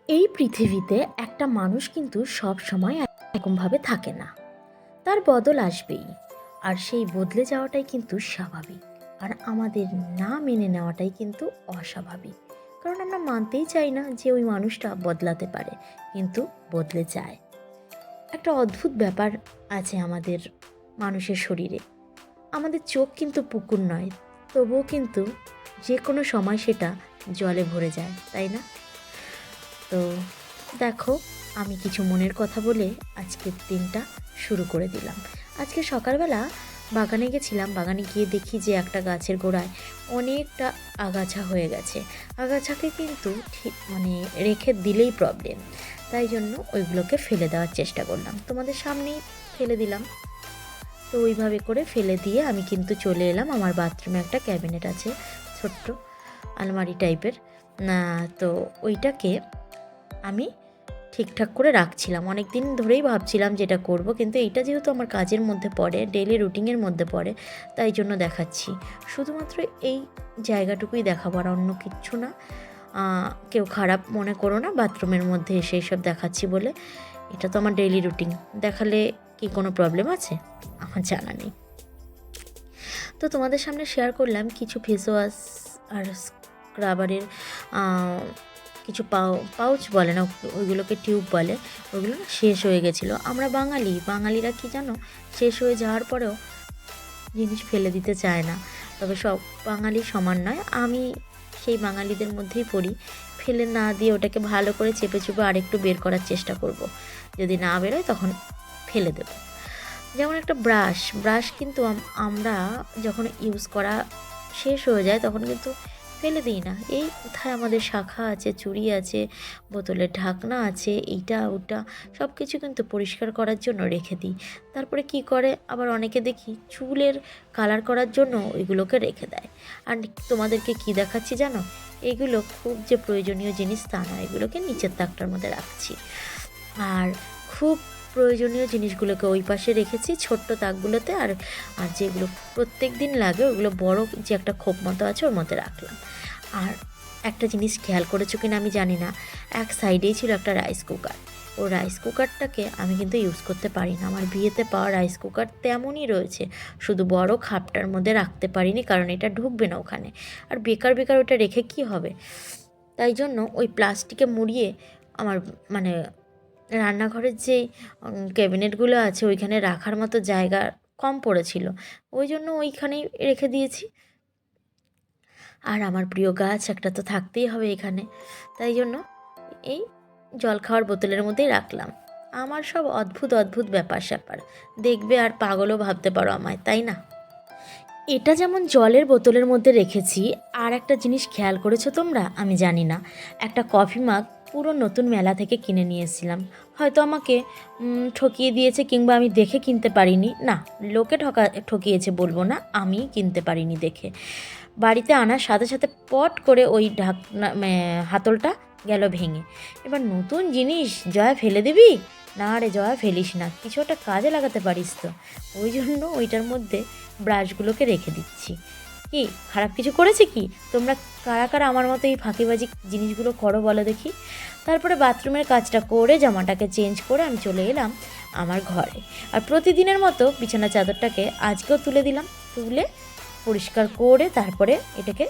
এই পৃথিবীতে একটা মানুষ কিন্তু সব সময় এরকমভাবে থাকে না। তার বদল আসবেই। আর সেই বদলে যাওয়াটাই কিন্তু স্বাভাবিক। আর আমাদের না মেনে নেওয়াটাই কিন্তু অস্বাভাবিক। কারণ আমরা মানতেই চাই না যে ওই মানুষটা বদলাতে পারে, কিন্তু বদলে যায়। একটা অদ্ভুত ব্যাপার আছে আমাদের মানুষের শরীরে। আমাদের চোখ কিন্তু পুকুর নয়, তবুও কিন্তু যে কোনো সময় সেটা জলে ভরে যায়, তাই না? তো দেখো, আমি কিছু মনের কথা বলে আজকের দিনটা শুরু করে দিলাম। আজকে সকালবেলা বাগানে গেছিলাম। বাগানে গিয়ে দেখি যে একটা গাছের গোড়ায় অনেকটা আগাছা হয়ে গেছে। আগাছাকে কিন্তু ঠিক রেখে দিলেই প্রবলেম। তাই জন্য ওইগুলোকে ফেলে দেওয়ার চেষ্টা করলাম, তোমাদের সামনেই ফেলে দিলাম। তো ওইভাবে করে ফেলে দিয়ে আমি কিন্তু চলে এলাম। আমার বাথরুমে একটা ক্যাবিনেট আছে, ছোট্ট আলমারি টাইপের। না, তো ওইটাকে আমি ঠিকঠাক করে রাখছিলাম। অনেক দিন ধরেই ভাবছিলাম যেটা করব, কিন্তু এইটা যেহেতু আমার কাজের মধ্যে পড়ে, ডেইলি রুটিনের মধ্যে পড়ে, তাই জন্য দেখাচ্ছি। শুধুমাত্র এই জায়গাটুকুই দেখাবো, আর অন্য কিচ্ছু না। কেউ খারাপ মনে করো না বাথরুমের মধ্যে এসে এইসব দেখাচ্ছি বলে। এটা তো আমার ডেইলি রুটিন, দেখালে কি কোনো প্রবলেম আছে? আমার জানা নেই। তো তোমাদের সামনে শেয়ার করলাম কিছু ফেস ওয়াশ আর স্ক্রাবারের কিছু পাউচ বলে না, ওইগুলোকে টিউব বলে। ওইগুলো না শেষ হয়ে গেছিলো। আমরা বাঙালিরা কি জানো, শেষ হয়ে যাওয়ার পরেও জিনিস ফেলে দিতে চায় না। তবে সব বাঙালি সমান নয়, আমি সেই বাঙালিদের মধ্যেই পড়ি। ফেলে না দিয়ে ওটাকে ভালো করে চেপে চুপে আরেকটু বের করার চেষ্টা করব। যদি না বেরোয় তখন ফেলে দেব। যেমন একটা ব্রাশ কিন্তু আমরা যখন ইউজ করা শেষ হয়ে যায় তখন কিন্তু ফেলে দিই না। এই কোথায় আমাদের শাখা আছে, চুড়ি আছে, বোতলের ঢাকনা আছে, এইটা ওটা সব কিছু কিন্তু পরিষ্কার করার জন্য রেখে দিই। তারপরে কি করে আবার অনেকে দেখি চুলের কালার করার জন্য ওইগুলোকে রেখে দেয়। আর তোমাদেরকে কি দেখাচ্ছি জানো, এইগুলো খুব যে প্রয়োজনীয় জিনিস তা নয়, এগুলোকে নিচের তাকটার মধ্যে রাখছি। আর খুব প্রয়োজনীয় জিনিসগুলোকে ওই পাশে রেখেছি ছোট্ট তাকগুলোতে। আর আর যেগুলো প্রত্যেক দিন লাগে ওগুলো বড় যে একটা খোপ মতো আছে ওর মধ্যে রাখলাম। আর একটা জিনিস খেয়াল করেছো কিনা আমি জানি না, এক সাইডেই ছিল একটা রাইস কুকার। ও রাইস কুকারটাকে আমি কিন্তু ইউজ করতে পারি না। আমার বিয়েতে পাওয়া রাইস কুকার তেমনই রয়েছে, শুধু বড় খাপটার মধ্যে রাখতে পারিনি, কারণ এটা ঢুকবে না ওখানে। আর বেকার বেকার ওটা রেখে কি হবে? তাই জন্য ওই প্লাস্টিকে মুড়িয়ে আমার মানে রান্নাঘরের যেই ক্যাবিনেটগুলো আছে ওইখানে রাখার মতো জায়গা কম পড়েছিল, ওই জন্য ওইখানেই রেখে দিয়েছি। আর আমার প্রিয় গাছ একটা তো থাকতেই হবে এখানে, তাই জন্য এই জল খাওয়ার বোতলের মধ্যেই রাখলাম। আমার সব অদ্ভুত অদ্ভুত ব্যাপার স্যাপার দেখবে আর পাগলও ভাবতে পারো আমায়, তাই না? এটা যেমন জলের বোতলের মধ্যে রেখেছি, আর একটা জিনিস খেয়াল করেছো তোমরা আমি জানি না, একটা কফি মাগ পুরো নতুন মেলা থেকে কিনে নিয়ে এসেছিলাম। হয়তো আমাকে ঠকিয়ে দিয়েছে, কিংবা আমি দেখে কিনতে পারিনি। না, লোকে ঠকিয়েছে বলবো না, আমি কিনতে পারিনি দেখে। বাড়িতে আনার সাথে সাথে পট করে ওই ঢাকনা হাতলটা গেল ভেঙে। এবার নতুন জিনিস জয়া ফেলে দিবি? না রে জয়া, ফেলিস না, কিছু একটা কাজে লাগাতে পারিস তো। ওই জন্য ওইটার মধ্যে ব্রাশগুলোকে রেখে দিচ্ছি। কি খারাপ কিছু করেছে কি? তোমরা কারা কারা আমার মতো এই ফাঁকিবাজি জিনিসগুলো করো বলো দেখি। তারপরে বাথরুমের কাজটা করে জামাটাকে চেঞ্জ করে আমি চলে এলাম আমার ঘরে। আর প্রতিদিনের মতো বিছানা চাদরটাকে আজকেও তুলে দিলাম। তুলে পরিষ্কার করে তারপরে এটাকে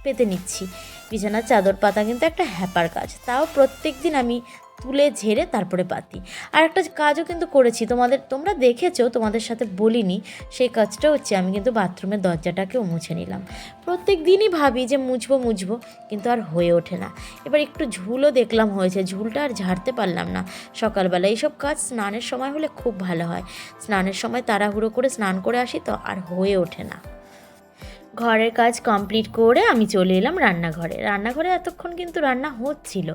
পেতে নিচ্ছি। বিছানার চাদর পাতা কিন্তু একটা হ্যাপার কাজ, তাও প্রত্যেক দিন আমি তুলে ঝেড়ে তারপরে পাতি। আর একটা কাজও কিন্তু করেছি, তোমরা দেখেছো, তোমাদের সাথে বলিনি। সেই কাজটা হচ্ছে আমি কিন্তু বাথরুমের দরজাটাকেও মুছে নিলাম। প্রত্যেক দিনই ভাবি যে মুছবো, কিন্তু আর হয়ে ওঠে না। এবার একটু ঝুলও দেখলাম হয়েছে, ঝুলটা আর ঝাড়তে পারলাম না সকালবেলা। এইসব কাজ স্নানের সময় হলে খুব ভালো হয়। স্নানের সময় তাড়াহুড়ো করে স্নান করে আসি তো আর হয়ে ওঠে না। ঘরের কাজ কমপ্লিট করে আমি চলে এলাম রান্নাঘরে এতক্ষণ কিন্তু রান্না হচ্ছিল,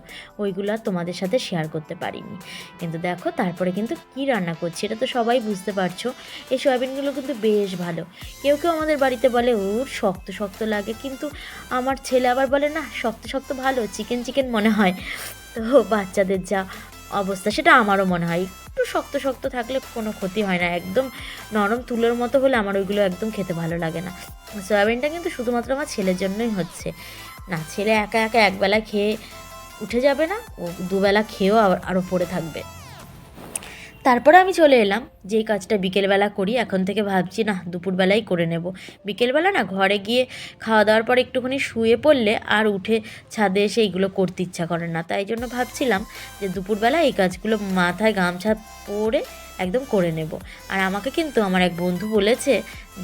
ওইগুলো আর তোমাদের সাথে শেয়ার করতে পারিনি। কিন্তু দেখো তারপরে কিন্তু কি রান্না করছি এটা তো সবাই বুঝতে পারছো। এই সয়াবিনগুলো কিন্তু বেশ ভালো। কেউ কেউ আমাদের বাড়িতে বলে ওর শক্ত শক্ত লাগে, কিন্তু আমার ছেলে আবার বলে না শক্ত শক্ত ভালো, চিকেন মনে হয়। তো বাচ্চাদের যা অবস্থা সেটা আমারও মনে হয়, একটু শক্ত শক্ত থাকলে কোনো ক্ষতি হয় না। একদম নরম তুলোর মতো হলে আমার ওইগুলো একদম খেতে ভালো লাগে না। সয়াবিনটা কিন্তু শুধুমাত্র আমার ছেলের জন্যই হচ্ছে। না, ছেলে একা একা একবেলা খেয়ে উঠে যাবে না, ও দুবেলা খেয়েও আরও পড়ে থাকবে। তারপরে আমি চলে এলাম, যেই কাজটা বিকেলবেলা করি এখন থেকে ভাবছি না দুপুরবেলাই করে নেব। বিকেলবেলা না ঘরে গিয়ে খাওয়া দাওয়ার পর একটুখানি শুয়ে পড়লে আর উঠে ছাদে এসে এইগুলো করতে ইচ্ছা করে না, তাই জন্য ভাবছিলাম যে দুপুরবেলা এই কাজগুলো মাথায় গামছা পরে একদম করে নেব। আর আমাকে কিন্তু আমার এক বন্ধু বলেছে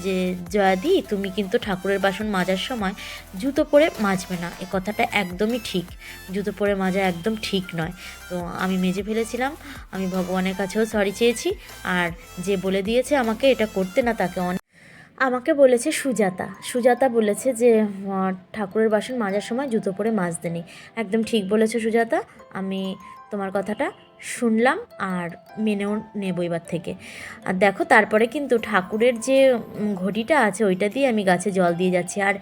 যে জয়াদি, তুমি কিন্তু ঠাকুরের বাসন মাজার সময় জুতো পরে মাজবে না। এ কথাটা একদমই ঠিক, জুতো পরে মাজা একদম ঠিক নয়। তো আমি মেজে ফেলেছিলাম, আমি ভগবানের কাছেও সরি চেয়েছি। আর যে বলে দিয়েছে আমাকে এটা করতে না, তাকে আমাকে বলেছে সুজাতা বলেছে যে ঠাকুরের বাসন মাজার সময় জুতো পরে মাজতে নেই। একদম ঠিক বলেছো সুজাতা, আমি তোমার কথাটা শুনলাম আর মেনেও নেব এবার থেকে। আর দেখো তারপরে কিন্তু ঠাকুরের যে ঘটিটা আছে ওইটা দিয়ে আমি গাছে জল দিয়ে যাচ্ছি। আর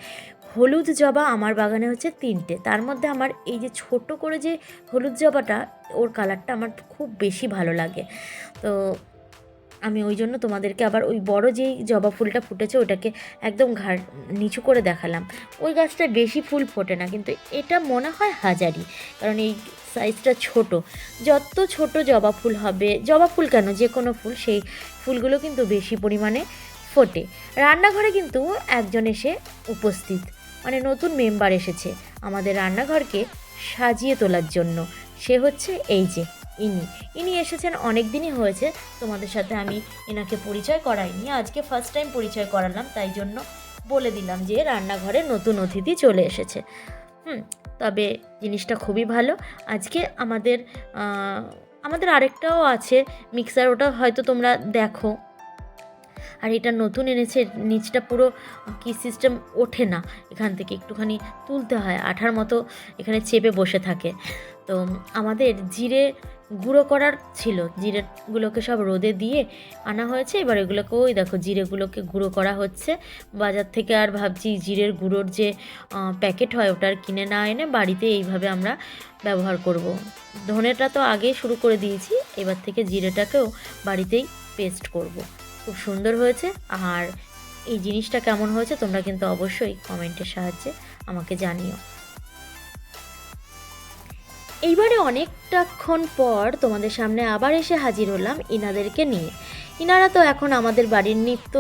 হলুদ জবা আমার বাগানে হচ্ছে 3টে, তার মধ্যে আমার এই যে ছোট করে যে হলুদ জবাটা, ওর কালারটা আমার খুব বেশি ভালো লাগে। তো আমি ওই জন্য তোমাদেরকে আবার ওই বড় যেই জবা ফুলটা ফুটেছে ওটাকে একদম নিচু করে দেখালাম। ওই গাছটায় বেশি ফুল ফোটে না, কিন্তু এটা মনে হয় হাজারি, কারণ এই সাইজটা ছোট। যত ছোট জবা ফুল হবে, জবা ফুল কেন যে কোনো ফুল, সেই ফুলগুলো কিন্তু বেশি পরিমাণে ফোটে। রান্নাঘরে কিন্তু একজন এসে উপস্থিত, মানে নতুন মেম্বার এসেছে আমাদের রান্নাঘরকে সাজিয়ে তোলার জন্য। সে হচ্ছে এই যে ইনি এসেছেন, অনেক দিনই হয়েছে তোমাদের সাথে আমি এনাকে পরিচয় করাইনি, আজকে ফার্স্ট টাইম পরিচয় করালাম, তাই জন্য বলে দিলাম যে রান্নাঘরে নতুন অতিথি চলে এসেছে। তবে জিনিসটা খুবই ভালো। আজকে আমাদের আরেকটাও আছে মিক্সার, ওটা হয়তো তোমরা দেখো। আর এটা নতুন এনেছে, নিচটা পুরো কি সিস্টেম ওঠে না, এখান থেকে একটুখানি তুলতে হয়, আঠার মতো এখানে চেপে বসে থাকে। তো আমাদের জিরে গুঁড়ো করার ছিল, জিরেগুলোকে সব রোদে দিয়ে আনা হয়েছে, এবার এগুলোকে ওই দেখো জিরেগুলোকে গুঁড়ো করা হচ্ছে বাজার থেকে। আর ভাবছি জিরের গুঁড়োর যে প্যাকেট হয় ওটার কিনে না এনে বাড়িতে এইভাবে আমরা ব্যবহার করব। ধনেটা তো আগেই শুরু করে দিয়েছি, এবার থেকে জিরেটাকেও বাড়িতেই পেস্ট করব। খুব সুন্দর হয়েছে। আর এই জিনিসটা কেমন হয়েছে তোমরা কিন্তু অবশ্যই কমেন্টের সাহায্যে আমাকে জানিও। এইবারে অনেকটাক্ষণ পর তোমাদের সামনে আবার এসে হাজির হলাম ইনাদেরকে নিয়ে। ইনারা তো এখন আমাদের বাড়ির নিত্য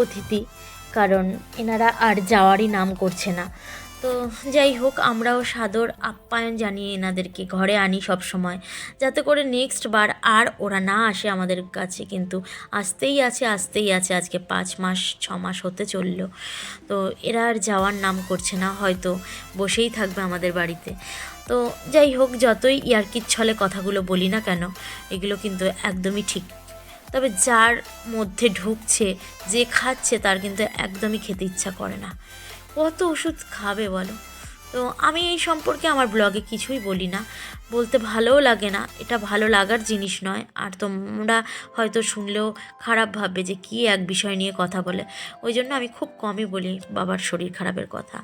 অতিথি, কারণ এনারা আর যাওয়ারই নাম করছে না। তো যাই হোক, আমরাও সাদর আপ্যায়ন জানিয়ে এনাদেরকে ঘরে আনি সব সময়, যাতে করে নেক্সট বার আর ওরা না আসে আমাদের কাছে। কিন্তু আসতেই আছে আজকে 5 মাস 6 মাস হতে চলল, তো এরা আর যাওয়ার নাম করছে না, হয়তো বসেই থাকবে আমাদের বাড়িতে। তো যাই হোক, যতই ইয়ার্কির ছলে কথাগুলো বলি না কেন, এগুলো কিন্তু একদমই ঠিক। তবে যার মধ্যে ঢুকছে, যে খাচ্ছে, তার কিন্তু একদমই খেতে ইচ্ছা করে না। কত ওষুধ খাবে বলো? তো আমি এই সম্পর্কে আমার ব্লগে কিছুই বলি না, বলতে ভালোও লাগে না, এটা ভালো লাগার জিনিস নয়। আর তোমরা হয়তো শুনলেও খারাপ ভাববে যে কী এক বিষয় নিয়ে কথা বলে, ওই জন্য আমি খুব কমই বলি বাবার শরীর খারাপের কথা।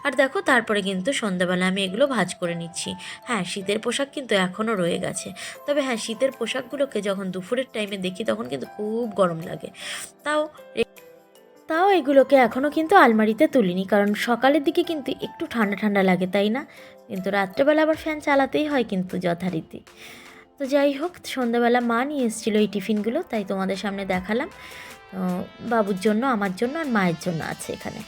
আর দেখো তারপরে কিন্তু সন্ধ্যাবেলা আমি এগুলো ভাঁজ করে নিচ্ছি। হ্যাঁ, শীতের পোশাক কিন্তু এখনও রয়ে গেছে, তবে হ্যাঁ, শীতের পোশাকগুলোকে যখন দুপুরের টাইমে দেখি তখন কিন্তু খুব গরম লাগে। তাও এগুলোকে এখনও কিন্তু আলমারিতে তুলিনি, কারণ সকালের দিকে কিন্তু একটু ঠান্ডা ঠান্ডা লাগে, তাই না? কিন্তু রাত্রেবেলা আবার ফ্যান চালাতেই হয় কিন্তু যথারীতি। তো যাই হোক, সন্ধ্যাবেলা মা নিয়ে এসেছিলো এই টিফিনগুলো, তাই তোমাদের সামনে দেখালাম। বাবুর জন্য, আমার জন্য আর মায়ের জন্য আছে এখানে।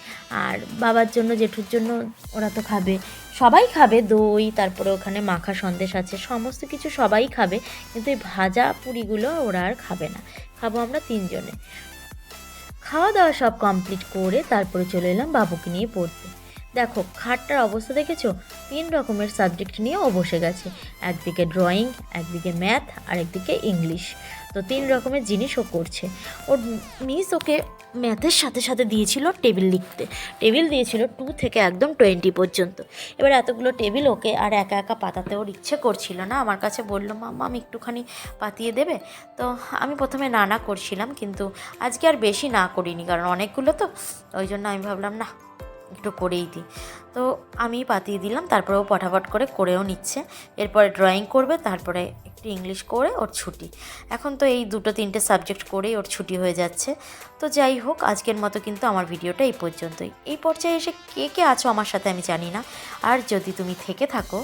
আর বাবার জন্য, জেঠুর জন্য, ওরা তো খাবে, সবাই খাবে। দই, তারপরে ওখানে মাখা সন্দেশ আছে, সমস্ত কিছু সবাই খাবে, কিন্তু এই ভাজা পুরিগুলো ওরা আর খাবে না, খাবো আমরা 3 জনে। খাওয়া দাওয়া সব কমপ্লিট করে তারপরে চলে এলাম বাবুকে নিয়ে পড়তে। দেখো খাটটার অবস্থা দেখেছো, 3 রকমের সাবজেক্ট নিয়ে ও বসে গেছে, একদিকে ড্রয়িং, একদিকে ম্যাথ, আর একদিকে ইংলিশ। তো 3 রকমের জিনিস ও করছে। ওর মিস ওকে ম্যাথের সাথে সাথে দিয়েছিল টেবিল লিখতে, টেবিল দিয়েছিল 2 থেকে একদম 20 পর্যন্ত। এবার এতগুলো টেবিল ওকে আর একা একা পাতাতে ওর ইচ্ছে করছিল না, আমার কাছে বললো মাম্মা আমি একটুখানি পাতিয়ে দেবে। তো আমি প্রথমে না করছিলাম, কিন্তু আজকে আর বেশি না করিনি, কারণ অনেকগুলো তো, ওই জন্য আমি ভাবলাম না একটু করেই দিই। তো আমি পাতিয়ে দিলাম, তারপরে ও পটাপট করে করেও নিচ্ছে। এরপরে ড্রয়িং করবে, তারপরে একটু ইংলিশ করে ওর ছুটি। এখন তো এই 2-3টে সাবজেক্ট করেই ওর ছুটি হয়ে যাচ্ছে। তো যাই হোক, আজকের মতো কিন্তু আমার ভিডিওটা এই পর্যন্তই। এই পর্যায়ে এসে কে কে আছো আমার সাথে আমি জানি না, আর যদি তুমি থেকে থাকো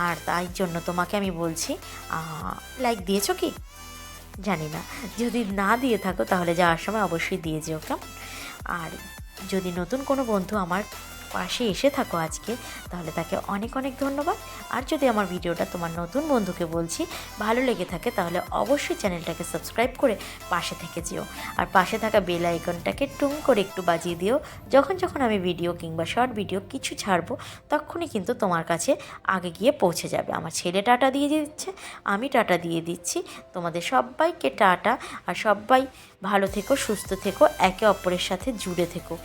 আর তাই জন্য তোমাকে আমি বলছি, লাইক দিয়েছো কি জানি না, যদি না দিয়ে থাকো তাহলে যাওয়ার সময় অবশ্যই দিয়ে যেও, কেমন? আর যদি নতুন কোনো বন্ধু আমার পাশে এসে থাকো আজকে, তাহলে তাকে অনেক অনেক ধন্যবাদ। আর যদি আমার ভিডিওটা তোমার নতুন বন্ধুকে বলছি ভালো লেগে থাকে, তাহলে অবশ্যই চ্যানেলটাকে সাবস্ক্রাইব করে পাশে থেকে যেও। আর পাশে থাকা বেল আইকনটাকে টুং করে একটু বাজিয়ে দিও। যখন যখন আমি ভিডিও কিংবা শর্ট ভিডিও কিছু ছাড়বো, তখনই কিন্তু তোমার কাছে আগে গিয়ে পৌঁছে যাবে। আমার ছেলে টাটা দিয়ে দিচ্ছে, আমি টাটা দিয়ে দিচ্ছি। তোমাদের সবাইকে টাটা। আর সবাই ভালো থেকো, সুস্থ থেকো, একে অপরের সাথে জুড়ে থেকো।